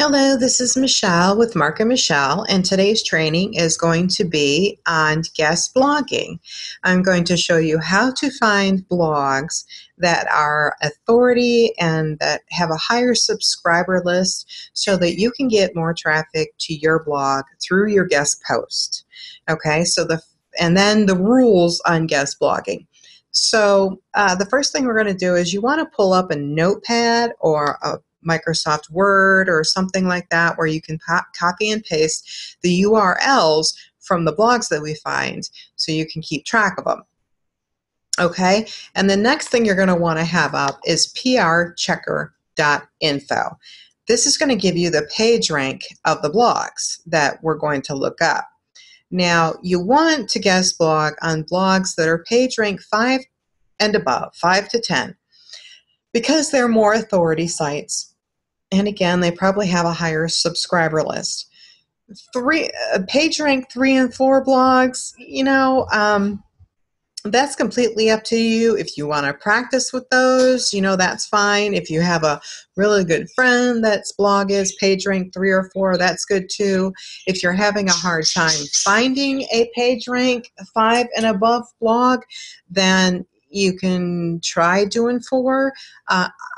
Hello, this is Michelle with Mark and Michelle, and today's training is going to be on guest blogging. I'm going to show you how to find blogs that are authority and that have a higher subscriber list so that you can get more traffic to your blog through your guest post. Okay, and then the rules on guest blogging. So the first thing we're going to do is you want to pull up a notepad or a Microsoft Word or something like that where you can copy and paste the URLs from the blogs that we find so you can keep track of them. Okay, and the next thing you're going to want to have up is prchecker.info. This is going to give you the page rank of the blogs that we're going to look up. Now, you want to guest blog on blogs that are page rank 5 and above, 5 to 10, because they're more authority sites. And again, they probably have a higher subscriber list. Page rank 3 and 4 blogs, that's completely up to you. If you want to practice with those, that's fine. If you have a really good friend that's blog is page rank 3 or 4, that's good too. If you're having a hard time finding a page rank 5 and above blog, then you can try doing 4.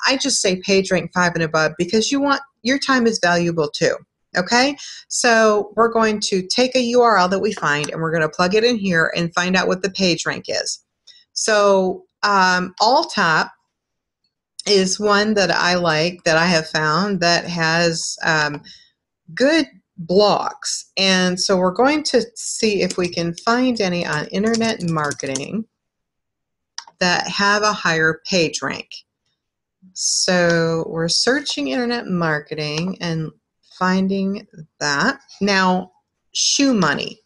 I just say page rank 5 and above because your time is valuable too. Okay, so we're going to take a URL that we find and we're going to plug it in here and find out what the page rank is. So Alltop is one that I like, that I have found that has good blogs. And so we're going to see if we can find any on internet marketing that have a higher page rank. So we're searching internet marketing and finding that. Now, Shoe Money.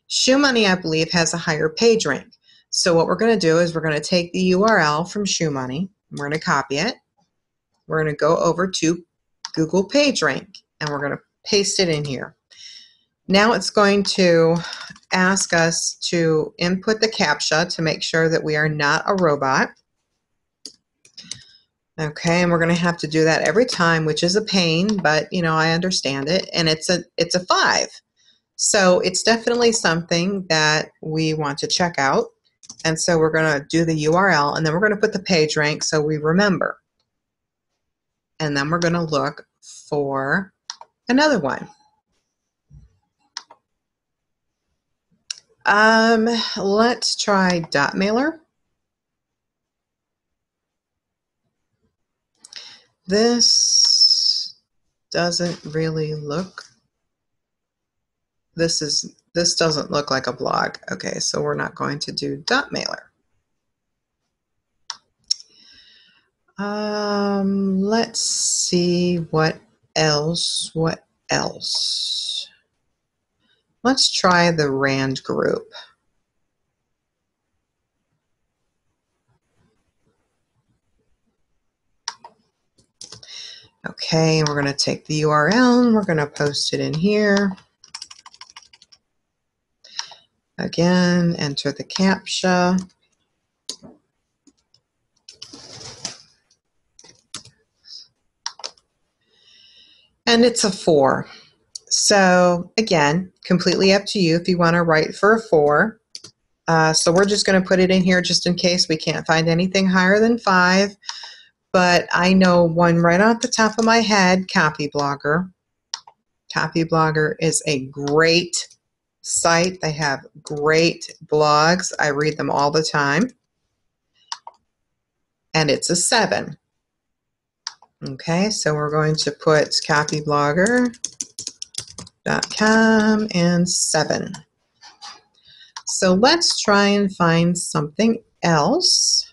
Shoe Money, I believe, has a higher page rank. So what we're going to do is we're going to take the URL from Shoe Money. We're going to copy it. We're going to go over to Google PageRank, and we're going to paste it in here. Now it's going to ask us to input the CAPTCHA to make sure that we are not a robot. Okay, and we're going to have to do that every time, which is a pain, but I understand it. And it's a 5. So it's definitely something that we want to check out. And so we're going to do the URL, and then we're going to put the page rank so we remember. And then we're going to look for another one. Let's try Dotmailer. This doesn't really look, this doesn't look like a blog. Okay, so we're not going to do Dotmailer. Let's see what else. Let's try the Rand Group. Okay, we're going to take the URL and we're going to post it in here. Again, enter the CAPTCHA. And it's a 4. So again, completely up to you if you want to write for a 4. So we're just going to put it in here just in case we can't find anything higher than 5. But I know one right off the top of my head, Copyblogger. Copyblogger is a great site. They have great blogs. I read them all the time. And it's a 7. Okay, so we're going to put copyblogger.com and 7. So let's try and find something else.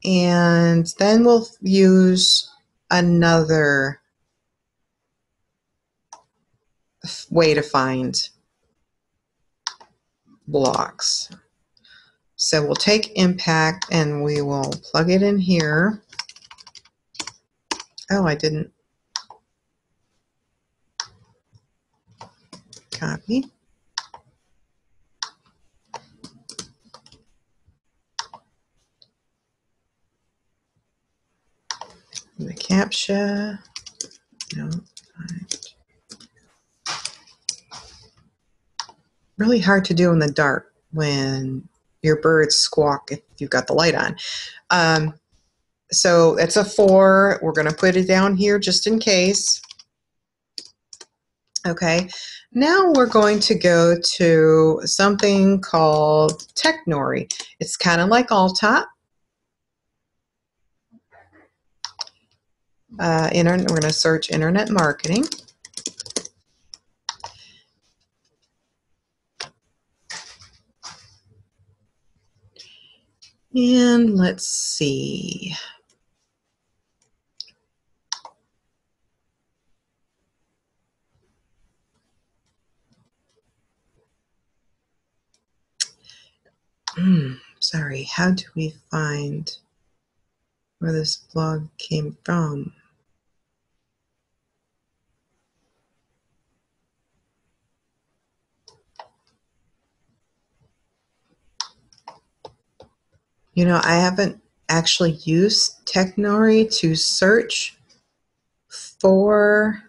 And then we'll use another way to find blogs. So we'll take Impact and we will plug it in here. Oh, I didn't copy. The CAPTCHA. No. Really hard to do in the dark when your birds squawk if you've got the light on. So it's a 4. We're going to put it down here just in case. Okay. Now we're going to go to something called Technori. It's kind of like Alltop. We're going to search internet marketing. And let's see. Sorry, how do we find where this blog came from? You know, I haven't actually used Technori to search for,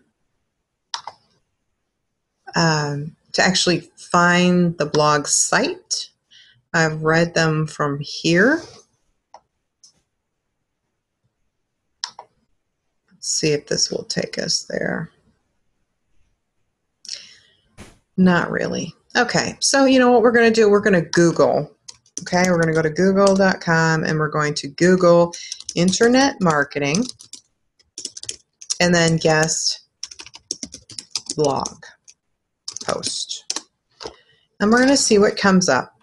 to actually find the blog site. I've read them from here. Let's see if this will take us there. Not really. Okay, so you know what we're going to do? We're going to Google. Okay, we're going to go to google.com and we're going to Google internet marketing and then guest blog post. And we're going to see what comes up.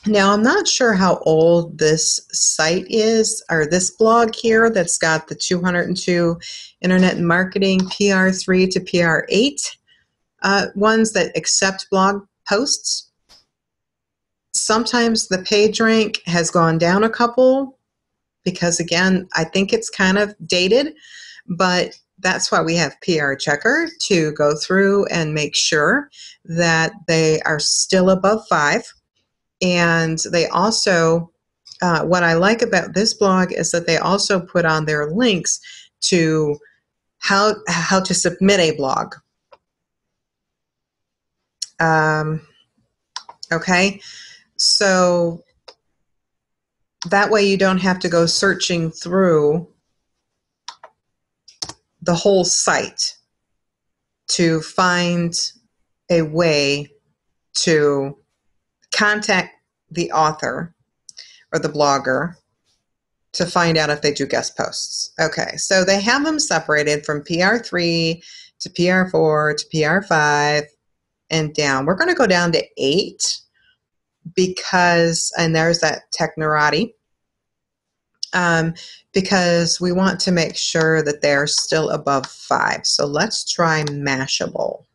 Now, I'm not sure how old this site is, or this blog here that's got the 202 internet marketing PR3 to PR8 ones that accept blog posts. Sometimes the page rank has gone down a couple because, again, I think it's kind of dated, but that's why we have PR Checker to go through and make sure that they are still above 5. And they also, what I like about this blog is that they also put on their links to how to submit a blog. Okay, so that way you don't have to go searching through the whole site to find a way to contact the author or the blogger to find out if they do guest posts. Okay, so they have them separated from PR3 to PR4 to PR5 and down. We're going to go down to 8 because, and there's that Technorati, because we want to make sure that they're still above 5. So let's try Mashable.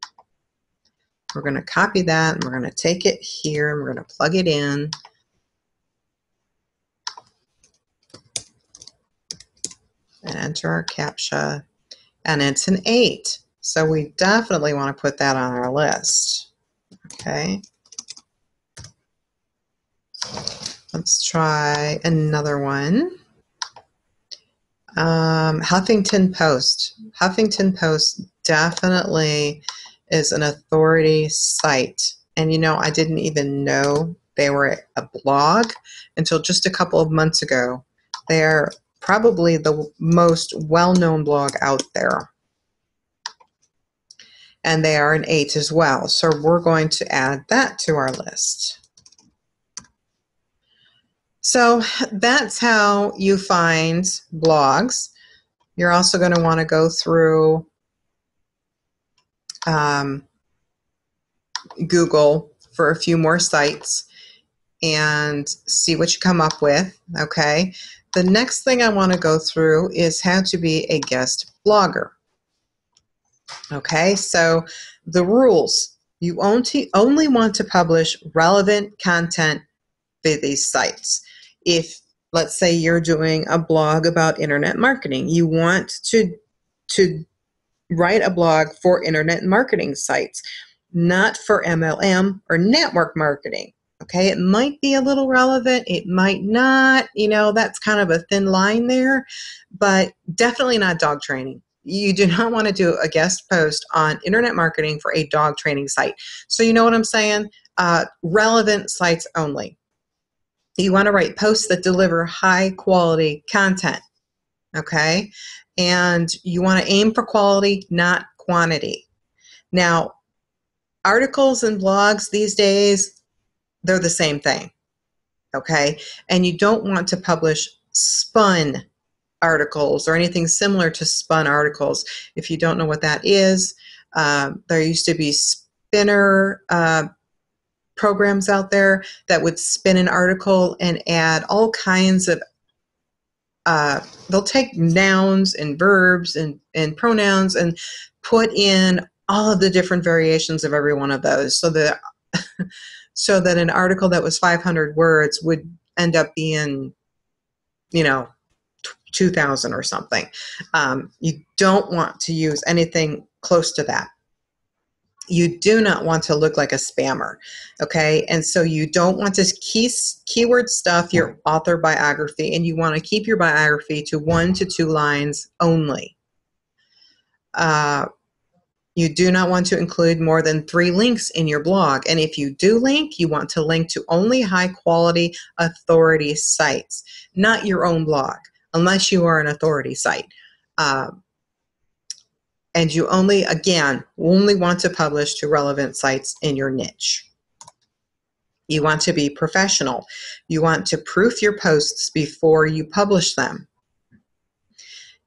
We're going to copy that and we're going to take it here and we're going to plug it in. And enter our CAPTCHA. And it's an 8. So we definitely want to put that on our list. Okay. Let's try another one. Huffington Post. Huffington Post definitely is an authority site. And you know, I didn't even know they were a blog until just a couple of months ago. They're probably the most well-known blog out there. And they are an 8 as well. So we're going to add that to our list. So that's how you find blogs. You're also going to want to go through Google for a few more sites and see what you come up with. Okay. The next thing I want to go through is how to be a guest blogger. Okay, so the rules. You only want to publish relevant content for these sites. If, let's say, you're doing a blog about internet marketing, you want to write a blog for internet marketing sites, not for MLM or network marketing. Okay, it might be a little relevant, it might not, that's kind of a thin line there, but definitely not dog training. You do not want to do a guest post on internet marketing for a dog training site. So you know what I'm saying? Relevant sites only. You want to write posts that deliver high quality content, okay? And you want to aim for quality, not quantity. Now, articles and blogs these days, they're the same thing, okay? And you don't want to publish spun articles or anything similar to spun articles. If you don't know what that is, there used to be spinner programs out there that would spin an article and add all kinds of they'll take nouns and verbs and pronouns and put in all of the different variations of every one of those, so that so that an article that was 500 words would end up being 2,000 or something. You don't want to use anything close to that. You do not want to look like a spammer, okay? And so you don't want to keyword stuff your author biography, and you want to keep your biography to 1 to 2 lines only. You do not want to include more than 3 links in your blog. And if you do link, you want to link to only high-quality authority sites, not your own blog, unless you are an authority site. And you only want to publish to relevant sites in your niche. You want to be professional. You want to proof your posts before you publish them.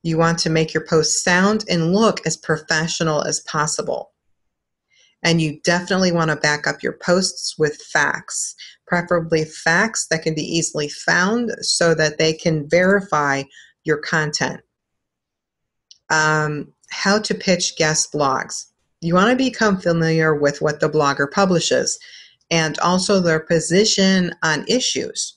You want to make your posts sound and look as professional as possible. And you definitely want to back up your posts with facts, preferably facts that can be easily found so that they can verify your content. How to pitch guest blogs. You want to become familiar with what the blogger publishes and also their position on issues.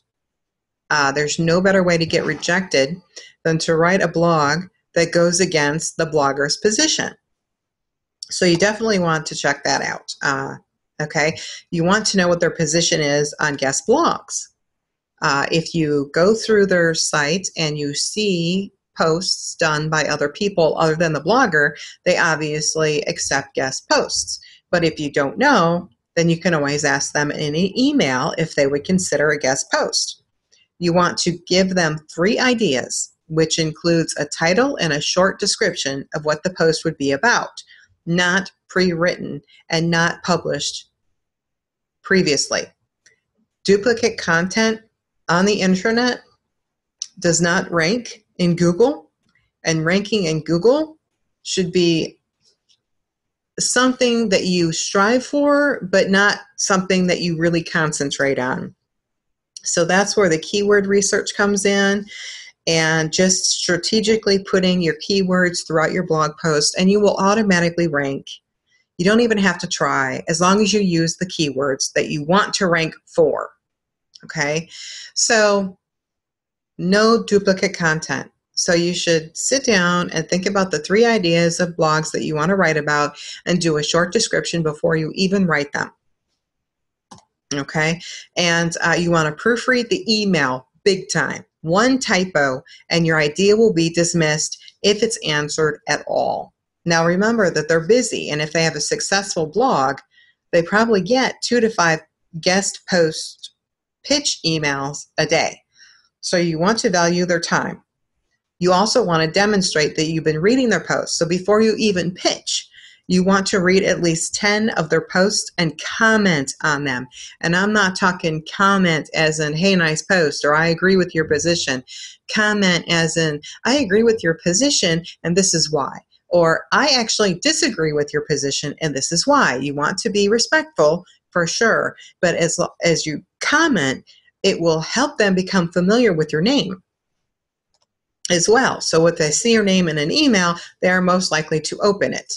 There's no better way to get rejected than to write a blog that goes against the blogger's position. So you definitely want to check that out. Okay, you want to know what their position is on guest blogs. If you go through their site and you see posts done by other people other than the blogger, they obviously accept guest posts. But if you don't know, then you can always ask them in an email if they would consider a guest post. You want to give them 3 ideas, which includes a title and a short description of what the post would be about, not pre-written and not published previously. Duplicate content on the internet does not rank in Google, and ranking in Google should be something that you strive for, but not something that you really concentrate on. So that's where the keyword research comes in, and just strategically putting your keywords throughout your blog post, and you will automatically rank. You don't even have to try, as long as you use the keywords that you want to rank for. Okay, so no duplicate content. So you should sit down and think about the 3 ideas of blogs that you want to write about and do a short description before you even write them. Okay, and you want to proofread the email big time. 1 typo and your idea will be dismissed if it's answered at all. Now remember that they're busy, and if they have a successful blog, they probably get 2 to 5 guest post pitch emails a day. So you want to value their time. You also want to demonstrate that you've been reading their posts. So before you even pitch, you want to read at least 10 of their posts and comment on them. And I'm not talking comment as in, hey, nice post, or I agree with your position. Comment as in, I agree with your position and this is why. Or I actually disagree with your position and this is why. You want to be respectful for sure. But as you comment, it will help them become familiar with your name as well. So if they see your name in an email, they are most likely to open it.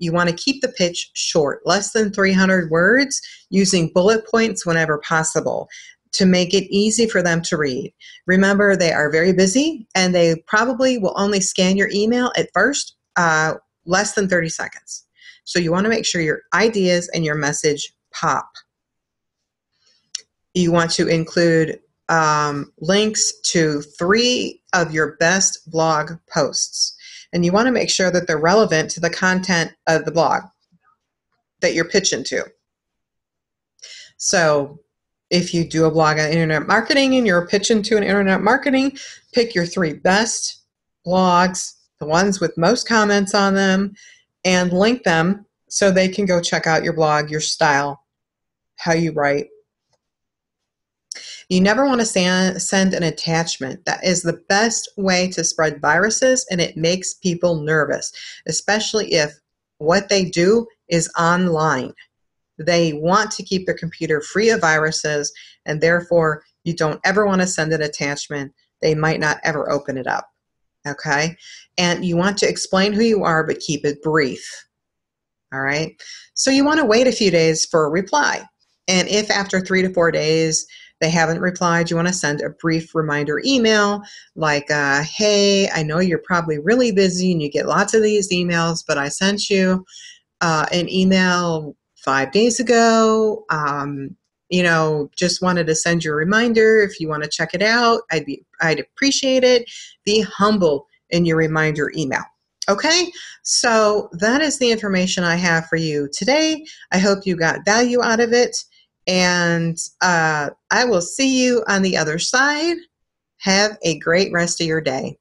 You want to keep the pitch short, less than 300 words, using bullet points whenever possible to make it easy for them to read. Remember, they are very busy and they probably will only scan your email at first, less than 30 seconds. So you want to make sure your ideas and your message pop. You want to include links to 3 of your best blog posts. And you want to make sure that they're relevant to the content of the blog that you're pitching to. So if you do a blog on internet marketing and you're pitching to an internet marketing, pick your 3 best blogs, the ones with most comments on them, and link them so they can go check out your blog, your style, how you write. You never want to send an attachment. That is the best way to spread viruses, and it makes people nervous, especially if what they do is online. They want to keep their computer free of viruses, and therefore you don't ever want to send an attachment. They might not ever open it up. Okay? And you want to explain who you are, but keep it brief. All right? So you want to wait a few days for a reply. And if after 3 to 4 days they haven't replied, you want to send a brief reminder email like, hey, I know you're probably really busy and you get lots of these emails, but I sent you an email 5 days ago. Just wanted to send you a reminder. If you want to check it out, I'd appreciate it. Be humble in your reminder email. Okay, so that is the information I have for you today. I hope you got value out of it, and I will see you on the other side. Have a great rest of your day.